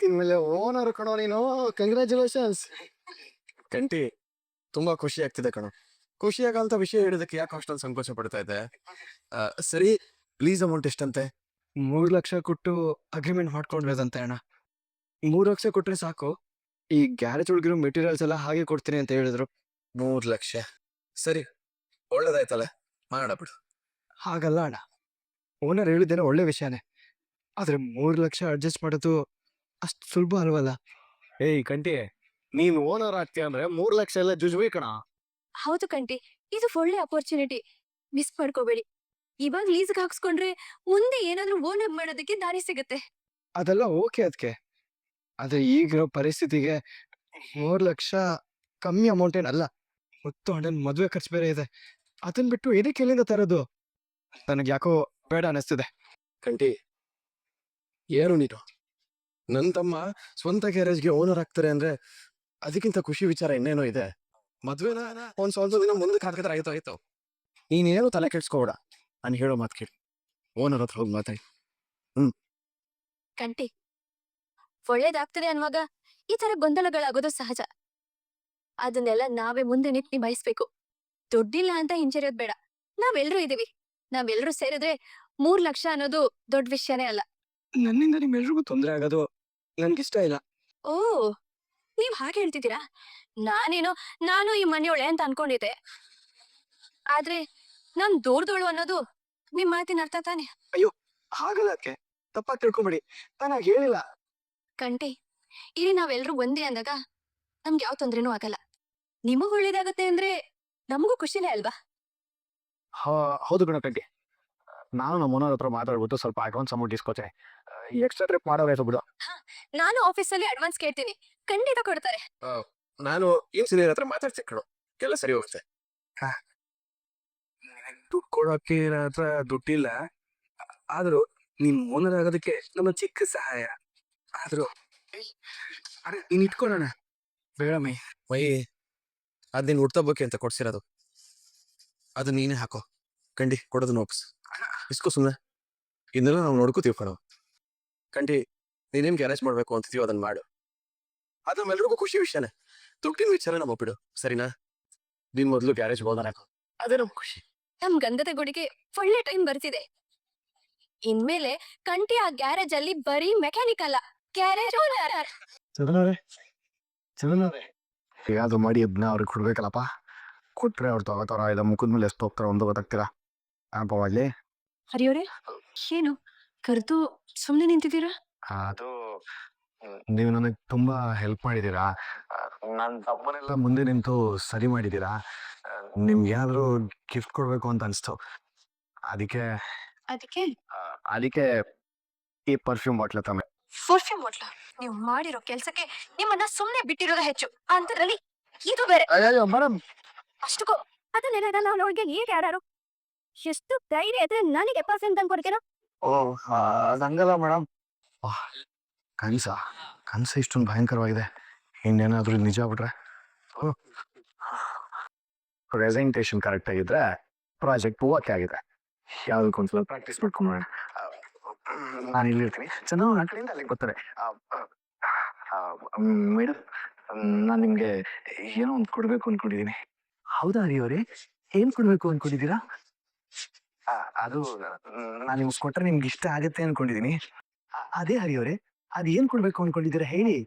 ಇನ್ಮೇಲೆ ಓನರ್ ಕಣೋ ನೀನು. ಕಂಗ್ರ್ಯಾಚುಲೇಷನ್ಸ್ ಕಂಟಿ. ತುಂಬಾ ಖುಷಿ ಆಗ್ತಿದೆ ಕಣೋ. ಖುಷಿಯಾಗಂತ ವಿಷಯ ಹೇಳಿದಕ್ಕೆ ಯಾಕೆ ಅಷ್ಟೊಂದು ಸಂಕೋಚ ಪಡ್ತಾ ಇದೆ? ಸರಿ, ಪ್ಲೀಸ್ ಅಮೌಂಟ್ ಎಷ್ಟಂತೆ? 3 ಲಕ್ಷ ಕೊಟ್ಟು ಅಗ್ರಿಮೆಂಟ್ ಮಾಡ್ಕೊಂಡ್ರಂತೆ ಅಣ್ಣ. 3 ಲಕ್ಷ ಕೊಟ್ರೆ ಸಾಕು, ಈ ಗ್ಯಾರೇಜ್ ಒಳಗಿರೋ ಮೆಟೀರಿಯಲ್ಸ್ ಎಲ್ಲ ಹಾಗೆ ಕೊಡ್ತೀನಿ ಅಂತ ಹೇಳಿದ್ರು. 3 ಲಕ್ಷ ಸರಿ, ಒಳ್ಳೇದಾಯ್ತಲ್ಲ, ಮಾಡೋಣ ಬಿಡು. ಹಾಗಲ್ಲ ಅಣ್ಣ, ಓನರ್ ಹೇಳಿದ್ದೇನೋ ಒಳ್ಳೆ ವಿಷಯನೇ, ಆದ್ರೆ 3 ಲಕ್ಷ ಅಡ್ಜಸ್ಟ್ ಮಾಡೋದು ಅಷ್ಟು ಸುಲಭ ಅಲ್ವಲ್ಲ. ಏಯ್ ಕಂಟಿ, ನೀನ್ ಓನರ್ ಆಗ್ತೀಯ ಅಂದ್ರೆ 3 ಲಕ್ಷ ಎಲ್ಲ ಜುಜುವಿ ಕಣ. ಹೌದು ಕಂಟಿ, ಇದು ಒಳ್ಳೆ ಅಪರ್ಚುನಿಟಿ, ಮಿಸ್ ಮಾಡ್ಕೋಬೇಡಿ. ಇವಾಗ ಲೀಸ್ಗೆ ಹಾಕ್ಸ್ಕೊಂಡ್ರೆ ಮುಂದೆ ಏನಾದ್ರೂ ಓನರ್ ಮಾಡೋದಕ್ಕೆ ದಾರಿ ಸಿಗುತ್ತೆ. ಅದೆಲ್ಲ ಓಕೆ ಅದಕ್ಕೆ, ಆದ್ರೆ ಈಗಿರೋ ಪರಿಸ್ಥಿತಿಗೆ 3 ಲಕ್ಷ ಕಮ್ಮಿ ಅಮೌಂಟ್ ಏನಲ್ಲ. ಮತ್ತು ಅಣ್ಣನ್ ಮದ್ವೆ ಖರ್ಚು ಬೇರೆ ಇದೆ, ಅದನ್ ಬಿಟ್ಟು ಏನಕ್ಕೆ ಎಲ್ಲಿಂದ ತರೋದು? ನನಗೆ ಯಾಕೋ ಬೇಡ ಅನಿಸ್ತಿದೆ. ಕಂಟಿ, ಏನು ನೀನು? ನನ್ನ ತಮ್ಮ ಸ್ವಂತ ಗ್ಯಾರೇಜ್ಗೆ ಓನರ್ ಆಗ್ತಾರೆ ಅಂದ್ರೆ ಅದಕ್ಕಿಂತ ಖುಷಿ ವಿಚಾರ ಇನ್ನೇನೋ ಇದೆ. ಮದ್ವೆನ ಒಂದ್ ಸ್ವಲ್ಪ ದಿನ ಮುಂದಕ್ಕೆ ಹಾಕಿದ್ರೆ ಆಯ್ತು. ನೀನೇನು ತಲೆ ಕೆಡ್ಸ್ಕೋಬೇಡ, ನಾನು ಹೇಳೋ ಮಾತು ಕೇಳಿ, ಓನರ್ ಹತ್ರ ಹೋಗಿ ಮಾತಾಡಿ. ಕಂಟಿ, ಒಳ್ಳೇದಾಗ್ತದೆ ಅನ್ನುವಾಗ ಈ ತರ ಗೊಂದಲಗಳಾಗೋದು ಸಹಜ. ಅದನ್ನೆಲ್ಲ ನಾವೇ ಮುಂದೆ ನಿಂತು ನಿಭಾಯಿಸ್ಬೇಕು. ದುಡ್ಡಿಲ್ಲ ಅಂತ ಹಿಂಜರಿಯೋದ್ ಬೇಡ. ನಾವೆಲ್ರೂ ಇದೀವಿ, ನಾವೆಲ್ರೂ ಸೇರಿದ್ರೆ 3 ಲಕ್ಷ ಅನ್ನೋದು ದೊಡ್ಡ ವಿಷಯನೇ ಅಲ್ಲ. ನನ್ನಿಂದ ನಿಮ್ಮೆಲ್ರಿಗೂ ತೊಂದರೆ ಆಗೋದು ನನ್ಗಿಷ್ಟ ಇಲ್ಲ. ಓ, ನೀವ್ ಹಾಗೆ ಹೇಳ್ತಿದ್ದೀರಾ? ನಾನು ಈ ಮನೆಯೊಳೆ ಅಂತ ಅನ್ಕೊಂಡಿದ್ದೆ. ಆದ್ರೆ ನಾನ್ ದೂರದೋಳು ಅನ್ನೋದು ನಿಮ್ ಮಾತಿನ ಅರ್ಥ ತಾನೆ? ಅಯ್ಯೋ, ಹಾಗಲ್ಲ ಅದಕ್ಕೆ, ತಪ್ಪಾಗಿ ತಿಳ್ಕೊಂಬೇಡಿ, ನಾನು ಹೇಳಿಲ್ಲ. ಕಂಟಿ, ಇಲ್ಲಿ ನಾವೆಲ್ರೂ ಒಂದೇ ಅಂದಾಗ ನಮ್ಗೆ ಯಾವ ತೊಂದ್ರೆನೂ ಆಗಲ್ಲ. ನಿಮಗ್ ಒಳ್ಳೇದಾಗತ್ತೆ ಅಂದ್ರೆ ನಮಗೂ ಖುಷಿನೇ ಅಲ್ವಾ? ಹೌದು ಕಣ ಕಂಟಿ, ನಾನು ನಮ್ಮ ಓನರ್ ಹತ್ರ ಮಾತಾಡ್ಬಿಟ್ಟು ಸ್ವಲ್ಪ ಅಡ್ವಾನ್ಸ್ ಅಮೌಂಟ್ ಇಸ್ಕೋತೀನಿ. ಎಕ್ಸ್ಟ್ರಾ ಟ್ರಿಪ್ ಮಾಡೋದು ಬಿಡು. ನಾನು ಆಫೀಸಲ್ಲಿ ಅಡ್ವಾನ್ಸ್ ಕೇಳ್ತೀನಿ, ಖಂಡಿತ ಕೊಡ್ತಾರೆ. ನಾನು ಇಂಜಿನಿಯರ್ ಹತ್ರ ಮಾತಾಡ್ತೀನಿ ಕಣೋ, ಎಲ್ಲ ಸರಿ ಹೋಗುತ್ತೆ. ದುಡ್ಡು ಕೊಡೋಕೆ ನನ್ನ ಹತ್ರ ದುಡ್ಡಿಲ್ಲ, ಆದ್ರೂ ನಿಮ್ ಓನರ್ ಆಗೋದಕ್ಕೆ ನಮ್ಮ ಚಿಕ್ಕ ಸಹಾಯ ಆದ್ರೂ ಅರೆ ನೀನ್ ಇಟ್ಕೊಳ್ಳೋಣ. ಬೇಡ ಮೈ ಅದ್ ನೀನ್ ಹುಡ್ತಬ್ಬಕ್ಕೆ ಅಂತ ಕೊಡ್ಸಿರೋದು, ಅದು ನೀನೇ ಹಾಕೋ. ಕಂಡಿ, ಕೊಡೋದನ್ನ ವಾಪಸ್ ಇಸ್ಕೋ ಸುಮ್ಮನೆ. ಇದನ್ನೆಲ್ಲ ನಾವು ನೋಡ್ಕೋತೀವಿ ಕಣೋ. ಕಂಡಿ, ನೀನೇನ್ ಗ್ಯಾರೇಜ್ ಮಾಡ್ಬೇಕು ಅಂತಿದೀವೋ ಅದನ್ನ ಮಾಡು, ಅದು ನಮ್ಮೆಲ್ರಿಗೂ ಖುಷಿ ವಿಷಯನೇ. ದುಡ್ಡಿನ ವಿಚಾರ ನಮ್ಮ ಬಿಡು, ಸರಿನಾ? ನೀನ್ ಮೊದ್ಲು ಗ್ಯಾರೇಜ್ ಹೋಗೋಣ, ಅದೇ ನಮ್ ಖುಷಿ. ನಮ್ ಗಂಧದ ಗುಡಿಗೆ ಒಳ್ಳೆ ಟೈಮ್ ಬರ್ತಿದೆ. ಇನ್ಮೇಲೆ ಕಂಟಿ ಆ ಗ್ಯಾರೇಜ್ ಅಲ್ಲಿ ಬರೀ ಮೆಕ್ಯಾನಿಕ್ ಅಲ್ಲ, ಗ್ಯಾರೇಜ್ ಓನರ್. ಹೇಗಾದ್ರು ಮಾಡಿ ಅದನ್ನ ಅವ್ರಿಗೆ ಕೊಡ್ಬೇಕಲ್ಲಪ್ಪ. ಕೊಟ್ರೆ ಅವ್ರು ತಗೋತಾರ ಇಲ್ಲ ಮುಖದ ಮೇಲೆ ಎಷ್ಟು ಹೋಗ್ತಾರ ಒಂದು ಗೊತ್ತಾಗ್ತೀರಾ ಅಲ್ಲಿ. ಹರಿಯವರೇ, ಏನು ಕರೆದು ಸುಮ್ನೆ ನಿಂತಿದ್ದೀರಾ? ಅದು ನೀವು ನನಗೆ ತುಂಬಾ ಹೆಲ್ಪ್ ಮಾಡಿದೀರಾ, ನನ್ನ ತಪ್ಪನೆಲ್ಲ ಮುಂದೆ ನಿಂತು ಸರಿ ಮಾಡಿದೀರಾ. ನಿಮ್ಗೆ ಏನಾದ್ರು ಗಿಫ್ಟ್ ಕೊಡ್ಬೇಕು ಅಂತ ಅನ್ಸ್ತು, ಅದಕ್ಕೆ ಅದಕ್ಕೆ ಅದಕ್ಕೆ ಈ ಪರ್ಫ್ಯೂಮ್ ಬಾಟ್ಲ ತಮ್ಮೆ. ಪರ್ಫ್ಯೂಮ್ ಬಾಟ್ಲ? ನೀವು ಮಾಡಿರೋ ಕೆಲ್ಸಕ್ಕೆ ನಿಮ್ಮನ್ನ ಸುಮ್ನೆ ಬಿಟ್ಟಿರೋದೇ ಹೆಚ್ಚು ಅಂತದ್ರಲ್ಲಿ ಇದು ಬೇರೆ. ಅಯ್ಯೋ ಮೇಡಮ್, ಅಷ್ಟಕ್ಕೂ ಅದನ್ನೆಲ್ಲ ನಾವು ನೋಡ್ಗೆ ಈಗ ಯಾರು ಎಷ್ಟು ಧೈರ್ಯ ಇದ್ರೆ ನನಗೆ ಪರ್ಫ್ಯೂಮ್ ತಂದು ಕೊಡ್ತೀರಾ? ಓ ಹಂಗಲ್ಲ ಮೇಡಮ್, ಕನಸ ಇಷ್ಟೊಂದು ಭಯಂಕರವಾಗಿದೆ, ಇನ್ನೇನಾದ್ರೂ ನಿಜ ಬಿಟ್ರೆ. ಪ್ರೆಸೆಂಟೇಶನ್ ಕರೆಕ್ಟ್ ಆಗಿದ್ರೆ ಪ್ರಾಜೆಕ್ಟ್ ಓಕೆ ಆಗಿದೆ, ಯಾವ್ದಕ್ಕೊಂದ್ಸಲ ಪ್ರಾಕ್ಟೀಸ್ ಮಾಡ್ಕೊಂಬೋಣ. ನಾನು ಇಲ್ಲಿರ್ತೀನಿ, ಚೆನ್ನಾಗಿ ನನ್ನ ಕಡೆಯಿಂದ ಅಲ್ಲಿಗೆ ಬರ್ತಾರೆ. ಮೇಡಮ್, ನಾನು ನಿಮ್ಗೆ ಏನೋ ಒಂದು ಕೊಡ್ಬೇಕು ಅನ್ಕೊಂಡಿದ್ದೀನಿ. ಹೌದಾ ಹರಿಯವರೇ, ಏನ್ ಕೊಡ್ಬೇಕು ಅನ್ಕೊಂಡಿದ್ದೀರಾ? ಅದು ನಾನು ನಿಮ್ಗೆ ಕೊಟ್ರೆ ನಿಮ್ಗೆ ಇಷ್ಟ ಆಗತ್ತೆ ಅನ್ಕೊಂಡಿದೀನಿ. ಅದೇ ಹರಿಯವರೇ, ಅದ್ ಏನ್ ಕೊಡ್ಬೇಕು ಅನ್ಕೊಂಡಿದ್ದೀರಾ ಹೇಳಿ.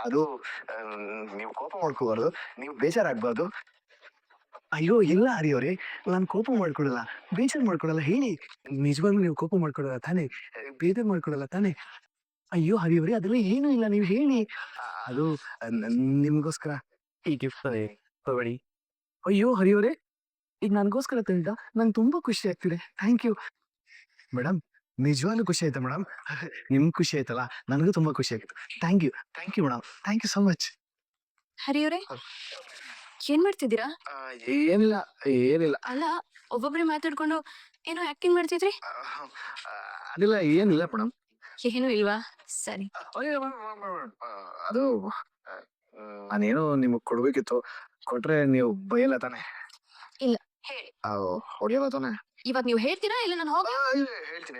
ಅದು ನೀವು ಕೋಪ ಮಾಡ್ಕೋಬಾರ್ದು, ನೀವು ಬೇಜಾರಾಗ್ಬಾರ್ದು. ಅಯ್ಯೋ ಇಲ್ಲ ಹರಿಯವರೇ, ನಾನು ಕೋಪ ಮಾಡ್ಕೊಡಲ್ಲ, ಬೇಜಾರು ಮಾಡ್ಕೊಡಲ್ಲ, ಹೇಳಿ. ನಿಜವಾಗ್ಲೂ ನೀವು ಕೋಪ ಮಾಡ್ಕೊಡಲ್ಲ ತಾನೇ, ಬೇಜಾರು ಮಾಡ್ಕೊಡಲ್ಲ ತಾನೇ? ಅಯ್ಯೋ ಹರಿಯವರೇ, ಅದೆಲ್ಲ ಏನೂ ಇಲ್ಲ, ನೀವು ಹೇಳಿ. ಅದು ನಿಮ್ಗೋಸ್ಕರ ಈ ಗಿಫ್ಟ್ ತಗೊಳ್ಳಿ. ಅಯ್ಯೋ ಹರಿಯವರೇ, ಈಗ ನನಗೋಸ್ಕರ ತಂದ, ನಂಗೆ ತುಂಬಾ ಖುಷಿ ಆಗ್ತಿದೆ, ಥ್ಯಾಂಕ್ ಯು ಮೇಡಮ್. ನಿಜವಾಗ್ಲೂ ಖುಷಿ ಆಯ್ತಾ ಮೇಡಮ್? ನಿಮ್ಗೆ ಖುಷಿ ಆಯ್ತಲ್ಲ, ನನಗೂ ತುಂಬಾ ಖುಷಿ ಆಯ್ತು. Thank you madam, thank you so much. ಹರಿಯವರೇ, ಏನ್ ಮಾಡ್ತಿದ್ದೀರಾ? ಏನಿಲ್ಲ ಏನಿಲ್ಲ. ಅಲ್ಲ, ಒಬ್ಬೊಬ್ರೆ ಮಾತಾಡ್ಕೊಂಡು ಏನೋ ಆಕ್ಟಿಂಗ್ ಮಾಡ್ತಿದ್ರಿ. ಅದಿಲ್ಲ, ಏನಿಲ್ಲ ಮೇಡಮ್. ಏನು ಇಲ್ವಾ? ಸರಿ. ಅದು ನಾನೇನೋ ನಿಮಗ್ ಕೊಡ್ಬೇಕಿತ್ತು, ಕೊಟ್ರೆ ನೀವು ಬೈಯಲ್ಲ ತಾನೆ? ಇಲ್ಲ, ಹೇಳಿ. ಹೊಡಿಯಲ್ಲ ತಾನೆ? ಇವಾಗ ನೀವು ಹೇಳ್ತೀರಾ ಇಲ್ಲ ನಾನು ಹೋಗ ಹೇಳ್ತೀನಿ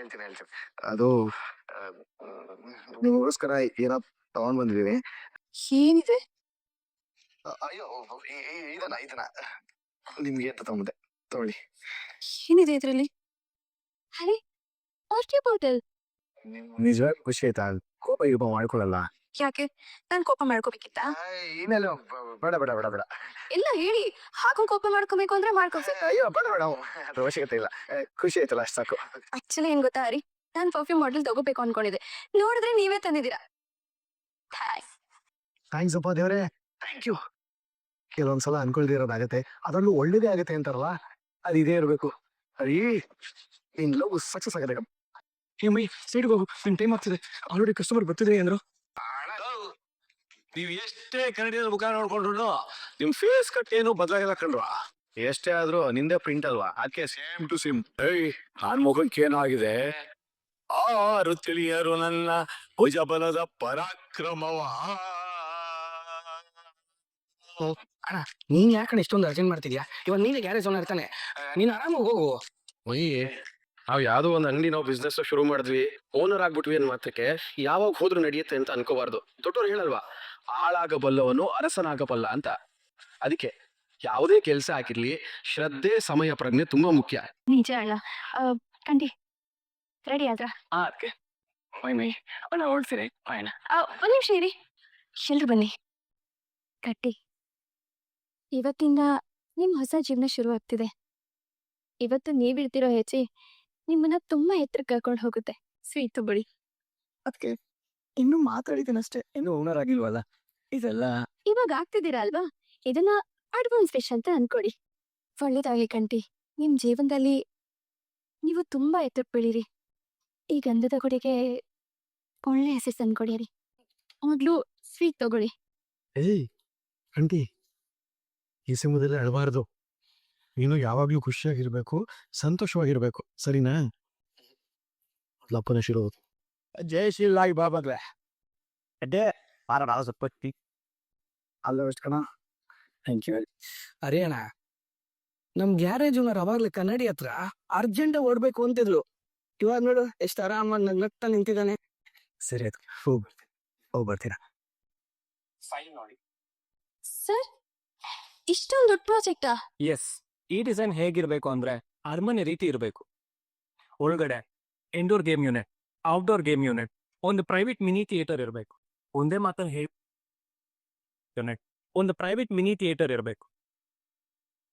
ಅದು ನಿಮಗೋಸ್ಕರ ಏನೋ ತಗೊಂಡ್ ಬಂದಿದೀವಿ. ಏನಿದೆ? ಅಯ್ಯೋ ಇದನ್ನ ನಿಮ್ಗೆ ಅಂತ ತಗೊಂಡೆ, ತಗೊಳ್ಳಿ. ಏನಿದೆ ಇದ್ರಲ್ಲಿ? ಅರೆ, ವಾಟರ್ ಬಾಟಲ್. ನಿಜವಾಗಿ ಖುಷಿ ಆಯ್ತಾ? ಕೋಪ ಗೀಪ ಮಾಡ್ಕೊಳಲ್ಲ. ಯಾಕೆ? ನಾನ್ ಕೋಪ ಮಾಡ್ಕೋಬೇಕಿತ್ತ? ಇನ್ನೆಲ್ಲ ಬೇಡ ಬೇಡ ಬೇಡ ಬೇಡ. ಇಲ್ಲ ಹೇಳಿ, ಹಾಕೊಂಡ್ ಕೋಪ ಮಾಡ್ಕೋಬೇಕು ಅಂದ್ರೆ ಮಾಡ್ಕೋಬೇಕು. ಅಯ್ಯೋ ಬೇಡ ಬೇಡ, ಅದ್ರ ಅವಶ್ಯಕತೆ ಇಲ್ಲ. ಖುಷಿ ಆಯ್ತಲ್ಲ ಅಷ್ಟು ಸಾಕು. ಆಕ್ಚುಲಿ ಏನ್ ಗೊತ್ತಾ ಹರಿ, ನಾನ್ ಪರ್ಫ್ಯೂಮ್ ಬಾಟಲ್ ತಗೋಬೇಕು ಅನ್ಕೊಂಡಿದ್ದೆ, ನೋಡಿದ್ರೆ ನೀವೇ ತಂದಿದ್ದೀರಾ. ಥ್ಯಾಂಕ್ಸ್ ಅಪ್ಪ ದೇವ್ರೆ, ಥ್ಯಾಂಕ್ ಯು. ಕೆಲವೊಂದ್ಸಲ ಅನ್ಕೊಳ್ದಿರೋದಾಗತ್ತೆ, ಅದರಲ್ಲೂ ಒಳ್ಳೇದೇ ಆಗತ್ತೆ ಅಂತಾರಲ್ಲ, ಅದು ಇದೇ ಇರಬೇಕು. ಅಯ್ಯ ನಿನ್ ಲವ್ ಸಕ್ಸಸ್ ಆಗದೆ. ಮೈ ಸೈಡ್ಗೆ ಹೋಗು, ನಿನ್ ಟೈಮ್ ಆಗ್ತಿದೆ. ಆಲ್ರೆಡಿ ಕಸ್ಟಮರ್ ಬರ್ತಿದೆ ಅಂದ್ರು. ನೀವ್ ಎಷ್ಟೇ ಕನ್ನಡಿಯಲ್ಲಿ ಮುಖ ನೋಡ್ಕೊಂಡ್ರು ನಿಮ್ ಫೇಸ್ ಕಟ್ ಏನು ಬದಲಾಗಿಲ್ಲ ಕಣ್ರು. ಎಷ್ಟೇ ಆದ್ರೂ ನಿಂದೇ ಪ್ರಿಂಟ್ ಅಲ್ವಾ, ಅದಕ್ಕೆ ಸೇಮ್ ಟು ಸೇಮ್. ಏಯ್ ನಾನ್ ಮುಖಕ್ಕೆ ಏನಾಗಿದೆ? ಆರು ತಿಳಿಯರು ನನ್ನ ಭುಜಬಲದ ಪರಾಕ್ರಮವ. ಅಣ್ಣ ನೀನ್ ಯಾಕಣ್ಣ ಇಷ್ಟೊಂದು ಅರ್ಜೆಂಟ್ ಮಾಡ್ತಿದ್ಯಾ? ಇವಾಗ ನೀನೇ ಗ್ಯಾರೇಜ್ ಓನರ್ ಇರ್ತಾನೆ, ನೀನ್ ಆರಾಮಾಗಿ ಹೋಗು. ಒಯ್ಯಿ ನಾವ್ ಯಾವ್ದೋ ಒಂದ್ ಅಂಗಡಿ ನಾವು ಬಿಸ್ನೆಸ್ ಶುರು ಮಾಡಿದ್ವಿ, ಓನರ್ ಆಗ್ಬಿಟ್ವಿ ಅನ್ ಮಾತ್ರಕ್ಕೆ ಯಾವಾಗ ಹೋದ್ರು ನಡೆಯುತ್ತೆ ಅಂತ ಅನ್ಕೋಬಾರ್ದು. ದೊಡ್ಡವ್ರು ಹೇಳಲ್ವಾ, ಆಳಾಗಬಲ್ಲವನು ಅರಸನಾಗಬಲ್ಲ ಅಂತ. ಅದಕ್ಕೆ ಯಾವುದೇ ಕೆಲಸ ಆಗಿರ್ಲಿ, ಶ್ರದ್ಧೆ ಸಮಯ ಪ್ರಜ್ಞೆ ತುಂಬಾ ಮುಖ್ಯ. ನಿಜ ಅಲ್ಲ. ಕಂಡಿ ರೆಡಿ ಆದ್ರ? ಅದಕ್ಕೆ ಮೈ ಅಣ್ಣ ಓಡ್ಸಿರಿ ಅಣ್ಣ. ಒಂದ್ ನಿಮಿಷ ಇರಿ, ಎಲ್ರು ಬನ್ನಿ. ಕಟ್ಟಿ, ಇವತ್ತಿಂದ ನಿಮ್ ಹೊಸ ಜೀವನ ಶುರು ಆಗ್ತಿದೆ. ಇವತ್ತು ನೀವಿಡ್ತಿರೋ ಹೆಜ್ಜೆ ನಿಮ್ಮನ್ನ ತುಂಬಾ ಎತ್ತರಕ್ಕೆ ಕರ್ಕೊಂಡು ಹೋಗುತ್ತೆ. ಸ್ವೀಟ್ ತಗೊಳ್ಳಿ. ಅದಕ್ಕೆ ಇನ್ನೂ ಮಾತಾಡಿದ್ದೀನಷ್ಟೇ, ಇನ್ನೂ ಓನರ್ ಆಗಿಲ್ವಲ್ಲ. ಇದೆಲ್ಲ ಇವಾಗ ಆಗ್ತಿದ್ದೀರಾ ಅಲ್ವಾ, ಇದನ್ನ ಅಡ್ವಾನ್ಸ್ ವಿಶ್ ಅಂತ ಅನ್ಕೊಡಿ. ಒಳ್ಳೇದಾಗಿ ಕಂಟಿ, ನಿಮ್ ಜೀವನದಲ್ಲಿ ನೀವು ತುಂಬಾ ಎತ್ತರಕ್ಕೆ ಬೆಳೀರಿ. ಈ ಗಂಧದ ಕೊಡೆಗೆ ಒಳ್ಳೆ ಹೆಸರು ತಂದ್ಕೊಡಿರಿ. ಮೊದ್ಲು ಸ್ವೀಟ್ ತಗೊಳ್ಳಿ. ಏಯ್ ಆಂಟಿ, ಈ ಸಮಯದಲ್ಲಿ ಅಳಬಾರ್ದು. ನೀನು ಯಾವಾಗ್ಲೂ ಖುಷಿಯಾಗಿರ್ಬೇಕು, ಸಂತೋಷವಾಗಿರ್ಬೇಕು, ಸರಿನಾ? ಲಪ್ಪನ ಶಿರೋ ಜೈ ಶ್ರೀಲಾಗಿ ಬಾಬಾಗ್ರೆ ಅಡ್ಡೆ ಬಾರ ಬಾಳ ಸಪ್ಪತ್ತಿ ಅಲ್ಲ ಎಷ್ಟು ಕಣ. Thank you. ಅರೇ ಅಣ್ಣ, ನಮ್ ಗ್ಯಾರೇಜ್ ಓನರ್ ಅವಾಗ್ಲೇ ಕನ್ನಡಿ ಹತ್ರ ಅರ್ಜೆಂಟ್ ಓಡ್ಬೇಕು ಅಂತಿದ್ರು. ಇವಾಗ ನೋಡು ಎಷ್ಟು ಆರಾಮಾಗಿ ನಗ್ನಗ್ತಾ ನಿಂತಿದ್ದಾನೆ. ಸರಿ ಆಯ್ತು, ಹೋಗಿ ಬರ್ತೀರಾ? ಸರ್, ಇಷ್ಟೊಂದು ದೊಡ್ಡ ಪ್ರಾಜೆಕ್ಟಾ? ಎಸ್, ಈ ಡಿಸೈನ್ ಹೇಗಿರ್ಬೇಕು ಅಂದ್ರೆ ಅರಮನೆ ರೀತಿ ಇರಬೇಕು. ಒಳಗಡೆ indoor game unit, outdoor game unit, ಒಂದು ಪ್ರೈವೇಟ್ ಮಿನಿ ಥಿಯೇಟರ್ ಇರಬೇಕು. ಒಂದೇ ಮಾತಲ್ಲಿ ಯೂನಿಟ್, ಒಂದು ಪ್ರೈವೇಟ್ ಮಿನಿ ಥಿಯೇಟರ್ ಇರಬೇಕು.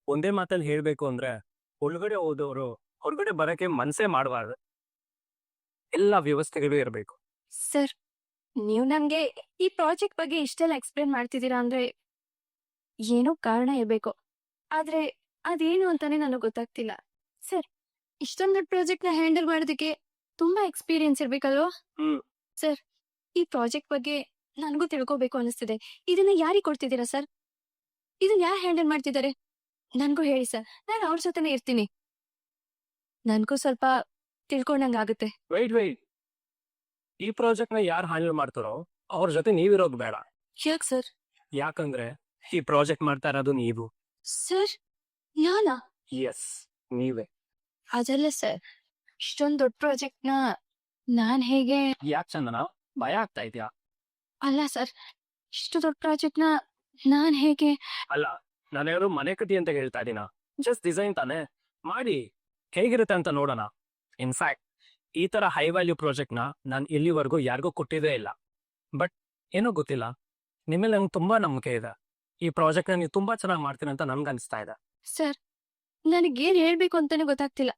ಒಂದೇ ಮಾತಲ್ಲಿ ಹೇಳ್ಬೇಕು ಅಂದ್ರೆ ಒಳಗಡೆ ಹೋದವರು ಹೊರಗಡೆ ಬರಕ್ಕೆ ಮನ್ಸೇ ಮಾಡಬಾರ್ದು. ಎಲ್ಲ ವ್ಯವಸ್ಥೆಗಳು ಇರಬೇಕು. ಸರ್, ನೀವು ನಮ್ಗೆ ಈ ಪ್ರಾಜೆಕ್ಟ್ ಬಗ್ಗೆ ಇಷ್ಟೆಲ್ಲ ಎಕ್ಸ್ಪ್ಲೇನ್ ಮಾಡ್ತಿದ್ದೀರಾ ಅಂದ್ರೆ ಏನೋ ಕಾರಣ ಇರ್ಬೇಕು. ಆದ್ರೆ ಅದೇನು ಅಂತಾನೆ ನನಗೆ ಗೊತ್ತಾಗ್ತಿಲ್ಲ. ಸರ್, ಇಷ್ಟೊಂದು ದೊಡ್ಡ ಪ್ರಾಜೆಕ್ಟ್ ನ ಹ್ಯಾಂಡಲ್ ಮಾಡೋದಕ್ಕೆ ತುಂಬಾ ಎಕ್ಸ್ಪೀರಿಯನ್ಸ್ ಇರ್ಬೇಕಲ್ವಾ? ಸರ್, ಈ ಪ್ರಾಜೆಕ್ಟ್ ಬಗ್ಗೆ ನನಗೂ ತಿಳ್ಕೊಬೇಕು ಅನಿಸ್ತಿದೆ. ಇದನ್ನ ಯಾರಿಗೆ ಕೊಡ್ತಿದ್ದೀರಾ ಸರ್? ಇದನ್ನ ಯಾರು ಹ್ಯಾಂಡಲ್ ಮಾಡ್ತಿದ್ದಾರೆ ನನ್ಗೂ ಹೇಳಿ ಸರ್, ನಾನು ಅವ್ರ ಜೊತೆನೆ ಇರ್ತೀನಿ. ನನ್ಗೂ ಸ್ವಲ್ಪ ತಿಳ್ಕೊಂಡಂಗಾಗುತ್ತೆ. ವೈಟ್ ಈ ಪ್ರಾಜೆಕ್ಟ್ ನ ಯಾರು ಹ್ಯಾಂಡಲ್ ಮಾಡ್ತಾರೋ ಅವ್ರ ಜೊತೆ ನೀವಿರೋದು ಬೇಡ. ಯಾಕೆ ಸರ್? ಯಾಕಂದ್ರೆ ಈ ಪ್ರಾಜೆಕ್ಟ್ ಮಾಡ್ತಾ ಇರೋದು ನೀವು. ಸರ್, ನಾನಾ? ಎಸ್, ನೀವೇ. ಅದಲ್ಲ ಸರ್, ಇಷ್ಟೊಂದು ದೊಡ್ಡ ಪ್ರಾಜೆಕ್ಟ್ ನ ನಾನ್ ಹೇಗೆ? ಯಾಕೆ ಚಂದನ ಭಯ ಆಗ್ತಾ ಇದ್ಯಾ? ಅಲ್ಲ ಸರ್, ಇಷ್ಟು ದೊಡ್ಡ ಪ್ರಾಜೆಕ್ಟ್ ನ ನಾನ್ ಹೇಗೆ? ಅಲ್ಲ, ನಾನೇನಾದ್ರು ಮನೆ ಕಟ್ಟಿ ಅಂತ ಹೇಳ್ತಾ ಇದೀನ? ಜಸ್ಟ್ ಡಿಸೈನ್ ತಾನೆ ಮಾಡಿ, ಹೇಗಿರುತ್ತೆ ಅಂತ ನೋಡೋಣ. ಇನ್ಫ್ಯಾಕ್ಟ್ ಈ ತರ ಹೈ ವ್ಯಾಲ್ಯೂ ಪ್ರಾಜೆಕ್ಟ್ ನ ನಾನು ಇಲ್ಲಿವರೆಗೂ ಯಾರಿಗೂ ಕೊಟ್ಟಿದ್ದೇ ಇಲ್ಲ. ಬಟ್ ಏನೋ ಗೊತ್ತಿಲ್ಲ, ನಿಮ್ಮಲ್ಲಿ ನಂಗೆ ತುಂಬಾ ನಂಬಿಕೆ ಇದೆ. ಈ ಪ್ರಾಜೆಕ್ಟ್ ನ ನೀವು ತುಂಬಾ ಚೆನ್ನಾಗಿ ಮಾಡ್ತೀನಿ ಅಂತ ನನ್ಗೆ ಅನಿಸ್ತಾ ಇದೆ. ಸರ್, ನನಗೇನ್ ಹೇಳ್ಬೇಕು ಅಂತಾನೆ ಗೊತ್ತಾಗ್ತಿಲ್ಲ.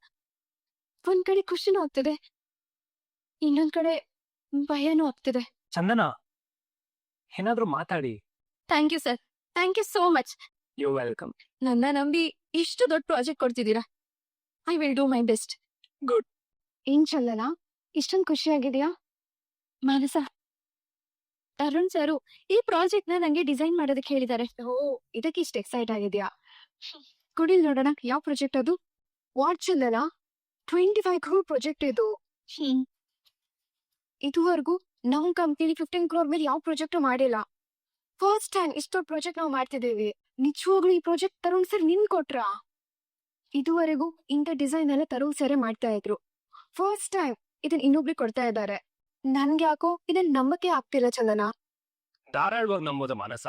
ಒಂದ್ ಕಡೆ ಖುಷಿನೂ ಆಗ್ತಿದೆ, ಇನ್ನೊಂದ್ ಕಡೆ ಭಯನೂ ಆಗ್ತಿದೆ. ಚಂದನ, ಏನಾದ್ರೂ ಮಾತಾಡಿ. Thank you sir, thank you so much. You welcome. ನನ್ನ ನಂಬಿ ಇಷ್ಟು ದೊಡ್ಡ ಪ್ರಾಜೆಕ್ಟ್ ಕೊಡ್ತಿದ್ದೀರಾ. I will do my best. Good. ಏನ್ ಚಂದನ, ಇಷ್ಟೊಂದು ಖುಷಿಯಾಗಿದೆಯಾ? ಮಾನಸ, ಅರುಣ್ ಸರು ಈ ಪ್ರಾಜೆಕ್ಟ್ ನ ನಂಗೆ ಡಿಸೈನ್ ಮಾಡೋದಕ್ಕೆ ಹೇಳಿದ್ದಾರೆ. ಓ, ಇದಕ್ಕೆ ಇಷ್ಟು ಎಕ್ಸೈಟ್ ಆಗಿದ್ಯಾ? ಕೊಡಿ ನೋಡೋಣ, ಯಾವ ಪ್ರಾಜೆಕ್ಟ್ ಅದು? ವಾಟ್ ಚಂದನ, 25 crore ಪ್ರಾಜೆಕ್ಟ್ ಇದು. ಇದುವರೆಗೂ ನಮ್ ಕಂಪ್ನಿ 15 crore ಮೇಲೆ ಯಾವ ಪ್ರಾಜೆಕ್ಟ್ ಮಾಡಿಲ್ಲ. ಫಸ್ಟ್ ಟೈಮ್ ಇಷ್ಟೊಂದು ಪ್ರಾಜೆಕ್ಟ್ ನಾವು ಮಾಡ್ತಿದ್ದೀವಿ. ನಿಜವಾಗ್ಲೂ ಈ ಪ್ರಾಜೆಕ್ಟ್ ತರುಣ್ ಸರ್ ನಿಮ್ ಕೊಟ್ರಾ? ಇದುವರೆಗೂ ಇಂಥ ಡಿಸೈನ್ ಎಲ್ಲ ತರೋ ಸರಿ ಮಾಡ್ತಾ ಇದ್ರು. ಫಸ್ಟ್ ಟೈಮ್ ಇದನ್ನ ಇನ್ನೊಬ್ರಿಗೆ ಕೊಡ್ತಾ ಇದ್ದಾರೆ. ನನ್ಗೆ ಯಾಕೋ ಇದನ್ನ ನಂಬಕ್ಕೆ ಆಗ್ತಿಲ್ಲ ಚಂದನ. ಧಾರಾಳವಾಗಿ ನಂಬೋದು ಮಾನಸ.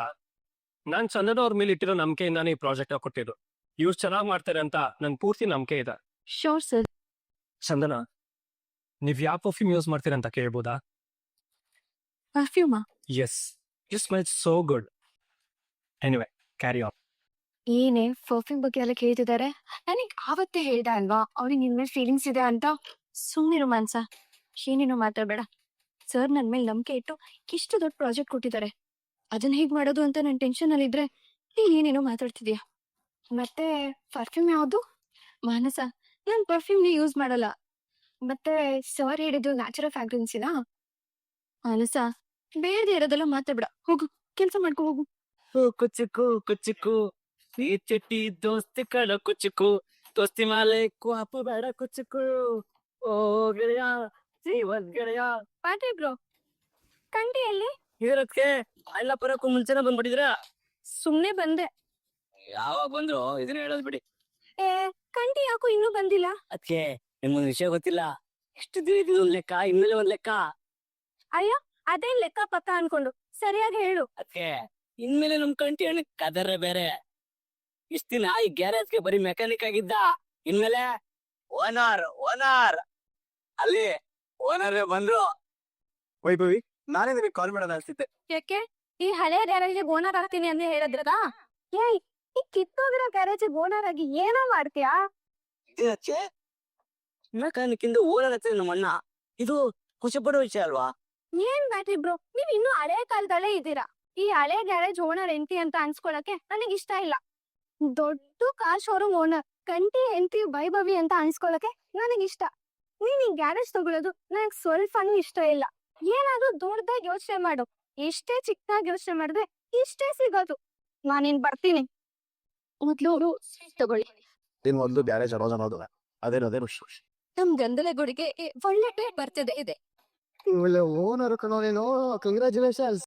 ನಾನ್ ಚಂದನ ಅವ್ರ ಮೇಲೆ ಇಟ್ಟಿರೋ ನಂಬಿಕೆಯಿಂದಾನೇ ಈ ಪ್ರಾಜೆಕ್ಟ್ ಕೊಟ್ಟಿದ್ದು. ಇವ್ರು ಚೆನ್ನಾಗಿ ಮಾಡ್ತಾರೆ ಅಂತ ನನ್ ಪೂರ್ತಿ ನಂಬಿಕೆ ಇದೆ. Sure sir. ಚಂದನ, ನೀವ್ ಯಾವ ಪರ್ಫ್ಯೂಮ್ ಯೂಸ್ ಮಾಡ್ತೀರಾ ಅಂತ ಕೇಳ್ಬೋದಾ? ಪರ್ಫ್ಯೂಮಾ? Yes, you smell so good. Anyway, carry on. ಏನೇ ಪರ್ಫ್ಯೂಮ್ ಬಗ್ಗೆ ಎಲ್ಲ ಕೇಳ್ತಿದ್ದಾರೆ. ನನಗ್ ಆವತ್ತೇ ಹೇಳ್ದ ಅಲ್ವಾ ಅವ್ರಿಗೆ ನಿನ್ ಮೇಲೆ ಫೀಲಿಂಗ್ಸ್ ಇದೆ ಅಂತ. ಸುಮ್ಮನಿರು ಮಾನ್ಸ, ಏನೇನೋ ಮಾತಾಡ್ಬೇಡ. ಸರ್ ನನ್ ಮೇಲೆ ನಂಬಿಕೆ ಇಟ್ಟು ಇಷ್ಟು ದೊಡ್ಡ ಪ್ರಾಜೆಕ್ಟ್ ಕೊಟ್ಟಿದ್ದಾರೆ. ಅದನ್ನ ಹೇಗ್ ಮಾಡೋದು ಅಂತ ನನ್ ಟೆನ್ಷನ್ ಅಲ್ಲಿ ಇದ್ರೆ ನೀನ್ ಏನೇನೋ ಮಾತಾಡ್ತಿದ್ಯಾ. ಮತ್ತೆ ಪರ್ಫ್ಯೂಮ್ ಯಾವ್ದು? ಮಾನಸ, ನಾನ್ ಪರ್ಫ್ಯೂಮ್ನ ಯೂಸ್ ಮಾಡಲ್ಲ. ಮತ್ತೆ ಸರ್ ಹೇಳಿದ್ದು ನ್ಯಾಚುರಲ್ ಫ್ರಾಗ್ರೆನ್ಸಿನಾ? ಮಾನಸ, ಬೇಡದೆ ಇರೋದೆಲ್ಲ ಮಾತಾಡ್ಬೇಡ. ಹೋಗು, ಕೆಲ್ಸ ಮಾಡ್ಕೊ ಹೋಗು. ಕುಚ್ಚುಕು ಕುಚ್ಚುಕು ಈ ಚಟ್ಟಿ ದೋಸ್ತಿ ಕಳ ಕುಚ್ಚುಕು ದೋಸ್ತಿ ಮಾಲೆ ಕ್ವಾಪು ಬೇಡ ಕುಚ್ಚುಕು. ಓ ಗೆಳೆಯ, ಜೀವನ್ ಗೆಳೆಯ. ಪಾಟ್ರಿ ಬ್ರೋ, ಕಂಡಿಯಲ್ಲಿ ಇರೋದಕ್ಕೆ ಎಲ್ಲ ಬರೋಕ್ಕೂ ಮುಂಚೆನೆ ಬಂದ್ಬಿಟ್ಟಿದ್ರ? ಸುಮ್ನೆ ಬಂದೆ. ಯಾವಾಗ ಬಂದ್ರು ಇದನ್ನ ಹೇಳೋದ್ ಬಿಡಿ. ಏ, ಕಂಡಿ ಯಾಕೋ ಇನ್ನೂ ಬಂದಿಲ್ಲ? ಅದಕ್ಕೆ ನಿಮ್ಗೊಂದು ವಿಷಯ ಗೊತ್ತಿಲ್ಲ. ಎಷ್ಟು ದಿನ ಇದು ಒಂದ್ ಲೆಕ್ಕ, ಇನ್ಮೇಲೆ ಒಂದ್ ಲೆಕ್ಕ. ಅಯ್ಯೋ, ಅದೇನ್ ಲೆಕ್ಕ ಪಕ್ಕ ಅನ್ಕೊಂಡು ಸರಿಯಾಗಿ ಹೇಳು. ಅದಕ್ಕೆ ಇನ್ಮೇಲೆ ನಮ್ ಕಂಟಿ ಹಣ್ಣು ಕದರ ಬೇರೆ. ಇಷ್ಟ ದಿನ ಈ ಗ್ಯಾರೇಜ್ಗೆ ಬರೀ ಮೆಕ್ಯಾನಿಕ್ ಆಗಿದ್ದ, ಇನ್ಮೇಲೆ ಓನರ್ ಓನರ್. ಅಲ್ಲಿ ಓನರ್ ಬಂದ್ರು. ವೈಭವಿ, ನಾನೇ ನಿಮಗೆ ಕಾಲ್ ಮಾಡೋಣ ಅನ್ಸಿದ್ದೆ. ಯಾಕೆ ಈ ಹಳೆ ಗ್ಯಾರೇಜ್ ಓನರ್ ಆಗ್ತೀನಿ ಅಂತ ಹೇಳಿದ್ರದ? ಏಯ್, ಈ ಕಿತ್ತೋಗಿರೋ ಗ್ಯಾರೇಜ್ ಓನರ್ ಆಗಿ ಏನೋ ಮಾಡ್ತೀಯಾ? ಇದಕ್ಕೆ ಮೆಕ್ಯಾನಿಕ್ ಇಂದ ಓನರ್ ಹತ್ರ ನಮ್ಮ ಅಣ್ಣ. ಇದು ಖುಷಿ ಪಡೋ ವಿಷಯ ಅಲ್ವಾ? ಏನ್ ಬ್ಯಾಟ್ರಿ ಬ್ರೋ, ನೀವ್ ಇನ್ನೂ ಹಳೆ ಕಾಲದಲ್ಲೇ ಇದ್ದೀರಾ. ಈ ಹಳೆ ಗ್ಯಾರೇಜ್ ಓನರ್ ಎಂಟಿ ಅಂತ ಅನ್ಸ್ಕೊಳಕ್ಕೆ ನನಗ್ ಇಷ್ಟ ಇಲ್ಲ. ದೊಡ್ಡ ಕಾರ್ ಶೋರೂಮ್ ಓನರ್ ಕಂಟಿ ಎಂಟಿ ವೈಭವಿ ಅಂತ ಅನ್ಸ್ಕೊಳಕ್ಕೆ ನನಗ್ ಇಷ್ಟ. ನೀನ್ ಈ ಗ್ಯಾರೇಜ್ ತಗೊಳ್ಳೋದು ನನಗ್ ಸ್ವಲ್ಪನೂ ಇಷ್ಟ ಇಲ್ಲ. ಏನಾದ್ರೂ ದೊಡ್ಡದಾಗಿ ಯೋಚನೆ ಮಾಡು. ಎಷ್ಟೇ ಚಿಕ್ಕದಾಗಿ ಯೋಚನೆ ಮಾಡಿದ್ರೆ ಇಷ್ಟೇ ಸಿಗೋದು. ನಾನಿನ್ ಬರ್ತೀನಿ. ಮೊದ್ಲು ತಗೊಳ್ಳಿ. ನೀನ್ ಒಂದು ಬ್ಯಾರೇಜ್ ಅರೋಜ್ ಅನ್ನೋದು ಅದೇನು ನಮ್ ಗಂಧಲಗುಡಿಗೆ ಒಳ್ಳೆ ಪೇರ್ ಬರ್ತಿದೆ ಇದೆ. ಒಳ್ಳೆ ಓನರ್ ಕಣೋ ನೀನು. ಕಂಗ್ರ್ಯಾಚುಲೇಷನ್ಸ್.